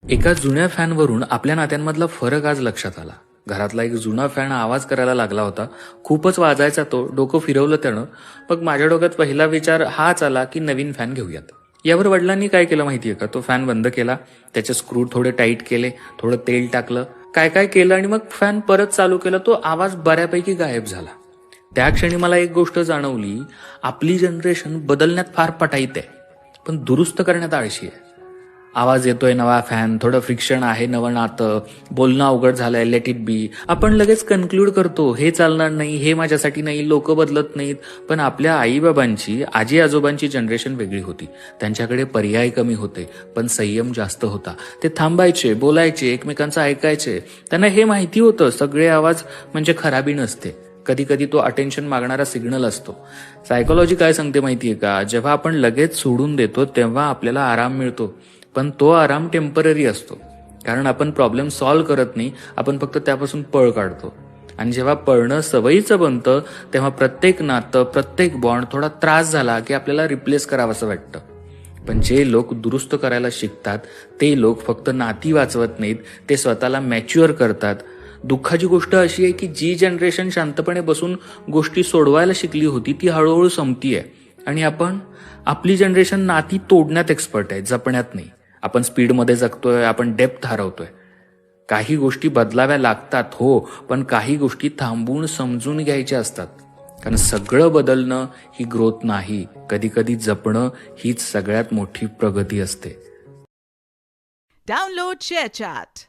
एका जुन्या फॅनवरून आपल्या नात्यांमधला फरक आज लक्षात आला. घरातला एक जुना फॅन आवाज करायला लागला होता. खूपच वाजायचा तो. डोकं फिरवलं त्यानं. मग माझ्या डोक्यात पहिला विचार हाच आला की नवीन फॅन घेऊयात. यावर वडिलांनी काय केलं माहितीये का? तो फॅन बंद केला, त्याचे स्क्रू थोडे टाईट केले, थोडं तेल टाकलं, काय काय केलं आणि मग फॅन परत चालू केला. तो आवाज बऱ्यापैकी गायब झाला. त्या क्षणी मला एक गोष्ट जाणवली, आपली जनरेशन बदलण्यात फार पटाईत आहे, पण दुरुस्त करण्यात आळशी आहे. आवाज येतोय नवा फॅन, थोडं फ्रिक्शन आहे, नवं नातं, बोलणं अवघड झालंय, लेट इट बी. आपण लगेच कन्क्लूड करतो, हे चालणार नाही, हे माझ्यासाठी नाही, लोक बदलत नाहीत. पण आपल्या आईबाबांची, आजी आजोबांची जनरेशन वेगळी होती. त्यांच्याकडे पर्याय कमी होते, पण संयम जास्त होता. ते थांबायचे, बोलायचे, एकमेकांचं ऐकायचे. त्यांना हे माहिती होतं, सगळे आवाज म्हणजे खराबी नसते, कधी कधी तो अटेन्शन मागणारा सिग्नल असतो. सायकोलॉजी काय सांगते माहितीये का? जेव्हा आपण लगेच सोडून देतो तेव्हा आपल्याला आराम मिळतो, पण तो आराम टेम्पररी असतो. कारण आपण प्रॉब्लेम सॉल्व्ह करत नाही, आपण फक्त त्यापासून पळ काढतो. आणि जेव्हा पळणं सवयीचं बनतं तेव्हा प्रत्येक नातं, प्रत्येक बॉन्ड थोडा त्रास झाला की आपल्याला रिप्लेस करावंसं वाटतं. पण जे लोक दुरुस्त करायला शिकतात ते लोक फक्त नाती वाचवत नाहीत, ते स्वतःला मॅच्युअर करतात. दुःखाची गोष्ट अशी आहे की जी जनरेशन शांतपणे बसून गोष्टी सोडवायला शिकली होती ती हळूहळू संपतीये. आणि आपली जनरेशन नाती तोडण्यात एक्सपर्ट आहे, जपण्यात नाही. आपण स्पीडमध्ये जगतोय, आपण डेप्थ हरवतोय. काही गोष्टी बदलाव्या लागतात हो, पण काही गोष्टी थांबून समजून घ्यायच्या असतात. कारण सगळं बदलणं ही ग्रोथ नाही, कधी कधी जपणं हीच सगळ्यात मोठी प्रगती असते. Download ShareChat.